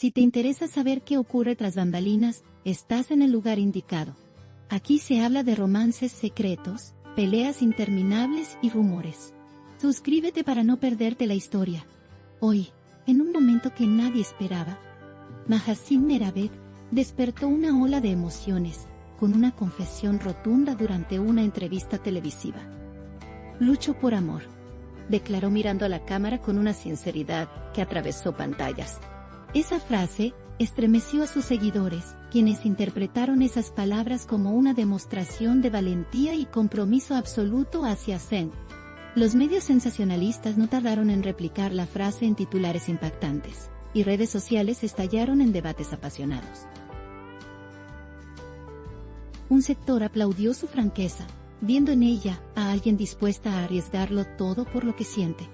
Si te interesa saber qué ocurre tras bambalinas, estás en el lugar indicado. Aquí se habla de romances secretos, peleas interminables y rumores. Suscríbete para no perderte la historia. Hoy, en un momento que nadie esperaba, Mahasin Meravet despertó una ola de emociones, con una confesión rotunda durante una entrevista televisiva. Lucho por amor, declaró mirando a la cámara con una sinceridad que atravesó pantallas. Esa frase estremeció a sus seguidores, quienes interpretaron esas palabras como una demostración de valentía y compromiso absoluto hacia Zen. Los medios sensacionalistas no tardaron en replicar la frase en titulares impactantes, y redes sociales estallaron en debates apasionados. Un sector aplaudió su franqueza, viendo en ella a alguien dispuesta a arriesgarlo todo por lo que siente.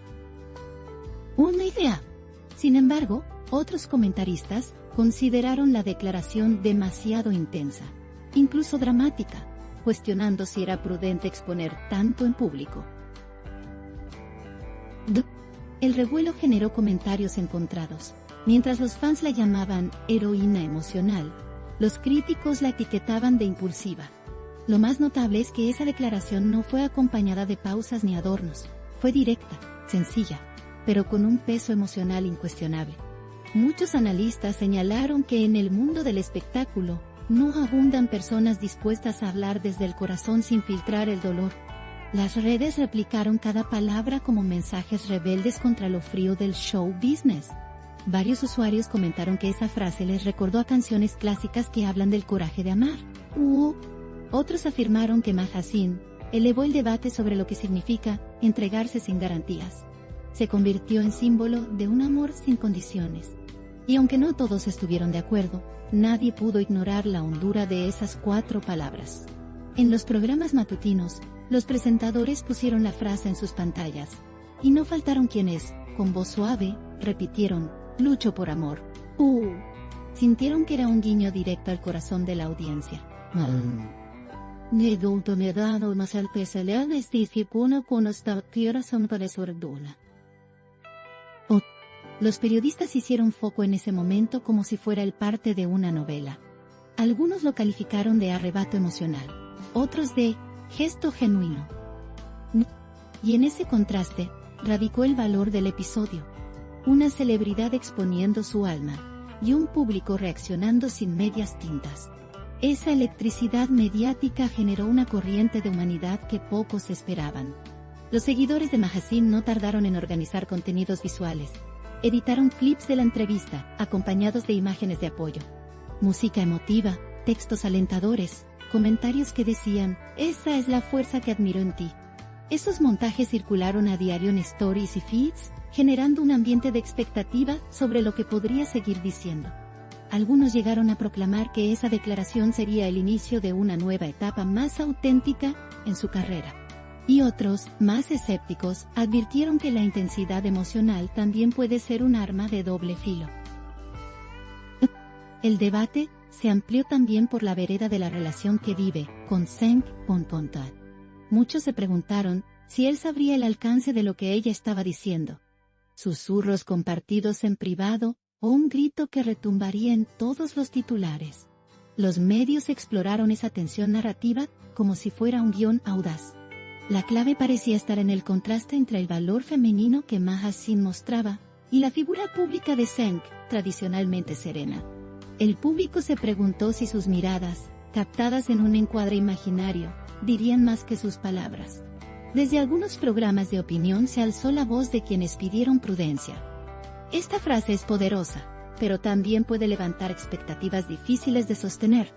Una idea. Sin embargo, otros comentaristas consideraron la declaración demasiado intensa, incluso dramática, cuestionando si era prudente exponer tanto en público. El revuelo generó comentarios encontrados. Mientras los fans la llamaban heroína emocional, los críticos la etiquetaban de impulsiva. Lo más notable es que esa declaración no fue acompañada de pausas ni adornos, fue directa, sencilla, pero con un peso emocional incuestionable. Muchos analistas señalaron que en el mundo del espectáculo, no abundan personas dispuestas a hablar desde el corazón sin filtrar el dolor. Las redes replicaron cada palabra como mensajes rebeldes contra lo frío del show business. Varios usuarios comentaron que esa frase les recordó a canciones clásicas que hablan del coraje de amar. Otros afirmaron que Mahasin elevó el debate sobre lo que significa entregarse sin garantías. Se convirtió en símbolo de un amor sin condiciones. Y aunque no todos estuvieron de acuerdo, nadie pudo ignorar la hondura de esas 4 palabras. En los programas matutinos, los presentadores pusieron la frase en sus pantallas, y no faltaron quienes, con voz suave, repitieron, lucho por amor. Sintieron que era un guiño directo al corazón de la audiencia. Los periodistas hicieron foco en ese momento como si fuera el parte de una novela. Algunos lo calificaron de arrebato emocional, otros de gesto genuino. Y en ese contraste, radicó el valor del episodio. Una celebridad exponiendo su alma, y un público reaccionando sin medias tintas. Esa electricidad mediática generó una corriente de humanidad que pocos esperaban. Los seguidores de Mahasin no tardaron en organizar contenidos visuales. Editaron clips de la entrevista, acompañados de imágenes de apoyo. Música emotiva, textos alentadores, comentarios que decían, esa es la fuerza que admiro en ti. Esos montajes circularon a diario en stories y feeds, generando un ambiente de expectativa sobre lo que podría seguir diciendo. Algunos llegaron a proclamar que esa declaración sería el inicio de una nueva etapa más auténtica en su carrera. Y otros, más escépticos, advirtieron que la intensidad emocional también puede ser un arma de doble filo. El debate se amplió también por la vereda de la relación que vive con Zeng Ponpontat. Muchos se preguntaron si él sabría el alcance de lo que ella estaba diciendo. Susurros compartidos en privado, o un grito que retumbaría en todos los titulares. Los medios exploraron esa tensión narrativa como si fuera un guión audaz. La clave parecía estar en el contraste entre el valor femenino que Mahasin mostraba, y la figura pública de Zeng, tradicionalmente serena. El público se preguntó si sus miradas, captadas en un encuadre imaginario, dirían más que sus palabras. Desde algunos programas de opinión se alzó la voz de quienes pidieron prudencia. Esta frase es poderosa, pero también puede levantar expectativas difíciles de sostener,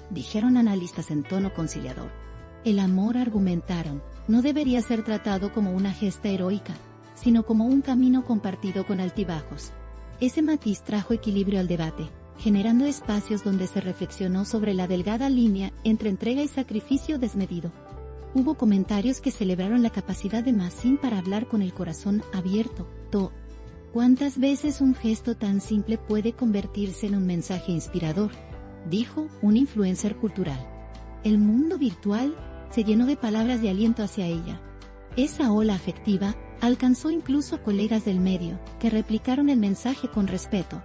dijeron analistas en tono conciliador. El amor, argumentaron, no debería ser tratado como una gesta heroica, sino como un camino compartido con altibajos. Ese matiz trajo equilibrio al debate, generando espacios donde se reflexionó sobre la delgada línea entre entrega y sacrificio desmedido. Hubo comentarios que celebraron la capacidad de Mahasin para hablar con el corazón abierto. ¿Cuántas veces un gesto tan simple puede convertirse en un mensaje inspirador?, dijo un influencer cultural. El mundo virtual se llenó de palabras de aliento hacia ella. Esa ola afectiva alcanzó incluso a colegas del medio, que replicaron el mensaje con respeto.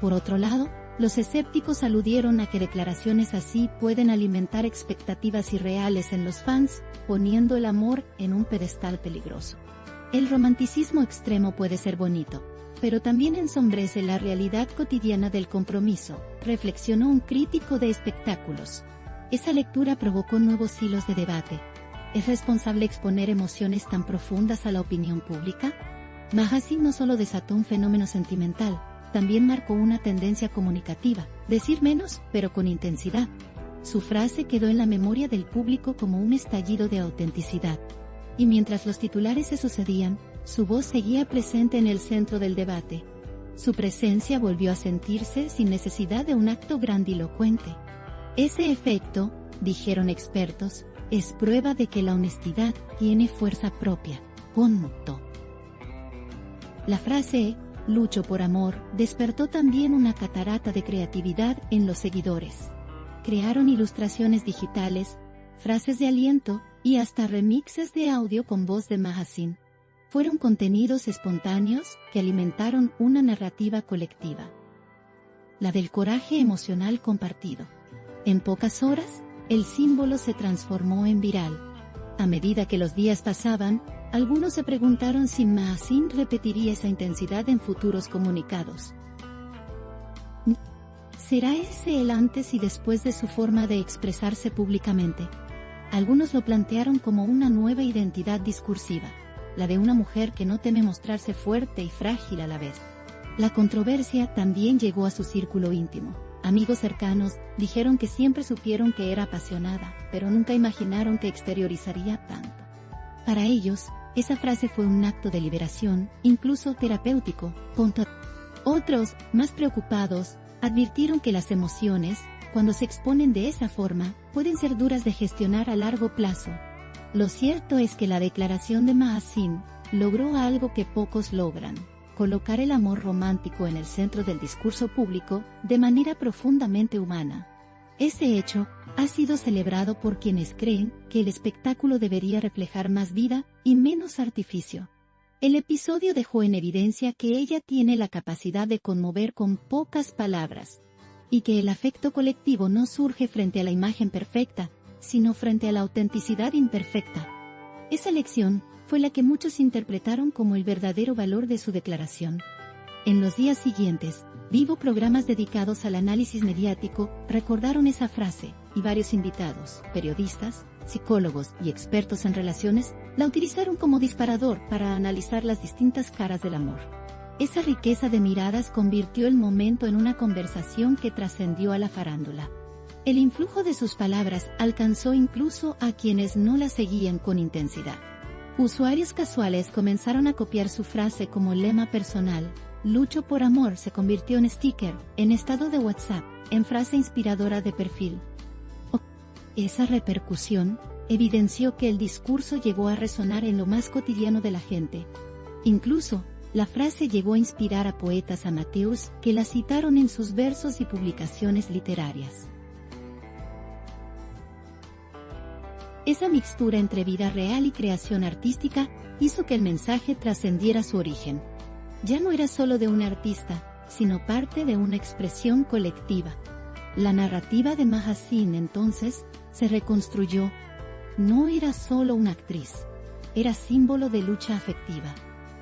Por otro lado, los escépticos aludieron a que declaraciones así pueden alimentar expectativas irreales en los fans, poniendo el amor en un pedestal peligroso. El romanticismo extremo puede ser bonito, pero también ensombrece la realidad cotidiana del compromiso, reflexionó un crítico de espectáculos. Esa lectura provocó nuevos hilos de debate. ¿Es responsable exponer emociones tan profundas a la opinión pública? Magazine no solo desató un fenómeno sentimental, también marcó una tendencia comunicativa, decir menos, pero con intensidad. Su frase quedó en la memoria del público como un estallido de autenticidad. Y mientras los titulares se sucedían, su voz seguía presente en el centro del debate. Su presencia volvió a sentirse sin necesidad de un acto grandilocuente. Ese efecto, dijeron expertos, es prueba de que la honestidad tiene fuerza propia. Punto. La frase «lucho por amor» despertó también una catarata de creatividad en los seguidores. Crearon ilustraciones digitales, frases de aliento y hasta remixes de audio con voz de Magazine. Fueron contenidos espontáneos que alimentaron una narrativa colectiva. La del coraje emocional compartido. En pocas horas, el símbolo se transformó en viral. A medida que los días pasaban, algunos se preguntaron si Magazine repetiría esa intensidad en futuros comunicados. ¿Será ese el antes y después de su forma de expresarse públicamente? Algunos lo plantearon como una nueva identidad discursiva, la de una mujer que no teme mostrarse fuerte y frágil a la vez. La controversia también llegó a su círculo íntimo. Amigos cercanos dijeron que siempre supieron que era apasionada, pero nunca imaginaron que exteriorizaría tanto. Para ellos, esa frase fue un acto de liberación, incluso terapéutico. Otros, más preocupados, advirtieron que las emociones, cuando se exponen de esa forma, pueden ser duras de gestionar a largo plazo. Lo cierto es que la declaración de Magazine logró algo que pocos logran: colocar el amor romántico en el centro del discurso público de manera profundamente humana. Ese hecho ha sido celebrado por quienes creen que el espectáculo debería reflejar más vida y menos artificio. El episodio dejó en evidencia que ella tiene la capacidad de conmover con pocas palabras, y que el afecto colectivo no surge frente a la imagen perfecta, sino frente a la autenticidad imperfecta. Esa lección fue la que muchos interpretaron como el verdadero valor de su declaración. En los días siguientes, programas dedicados al análisis mediático recordaron esa frase, y varios invitados, periodistas, psicólogos y expertos en relaciones, la utilizaron como disparador para analizar las distintas caras del amor. Esa riqueza de miradas convirtió el momento en una conversación que trascendió a la farándula. El influjo de sus palabras alcanzó incluso a quienes no la seguían con intensidad. Usuarios casuales comenzaron a copiar su frase como lema personal. Lucho por amor se convirtió en sticker, en estado de WhatsApp, en frase inspiradora de perfil. Esa repercusión evidenció que el discurso llegó a resonar en lo más cotidiano de la gente. Incluso, la frase llegó a inspirar a poetas amateurs que la citaron en sus versos y publicaciones literarias. Esa mixtura entre vida real y creación artística hizo que el mensaje trascendiera su origen. Ya no era solo de un artista, sino parte de una expresión colectiva. La narrativa de Magazine entonces se reconstruyó. No era solo una actriz, era símbolo de lucha afectiva.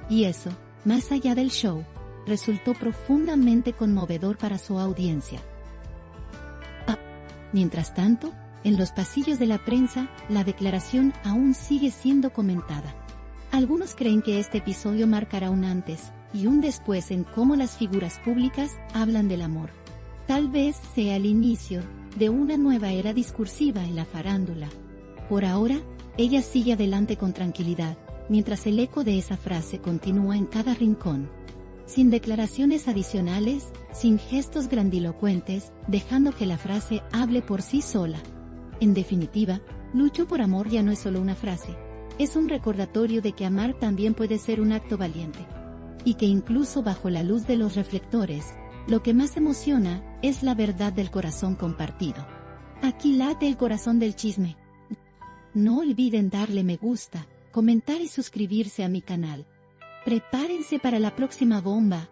Y eso, más allá del show, resultó profundamente conmovedor para su audiencia. Mientras tanto, en los pasillos de la prensa, la declaración aún sigue siendo comentada. Algunos creen que este episodio marcará un antes y un después en cómo las figuras públicas hablan del amor. Tal vez sea el inicio de una nueva era discursiva en la farándula. Por ahora, ella sigue adelante con tranquilidad, mientras el eco de esa frase continúa en cada rincón. Sin declaraciones adicionales, sin gestos grandilocuentes, dejando que la frase hable por sí sola. En definitiva, lucho por amor ya no es solo una frase. Es un recordatorio de que amar también puede ser un acto valiente. Y que incluso bajo la luz de los reflectores, lo que más emociona es la verdad del corazón compartido. Aquí late el corazón del chisme. No olviden darle me gusta, comentar y suscribirse a mi canal. Prepárense para la próxima bomba.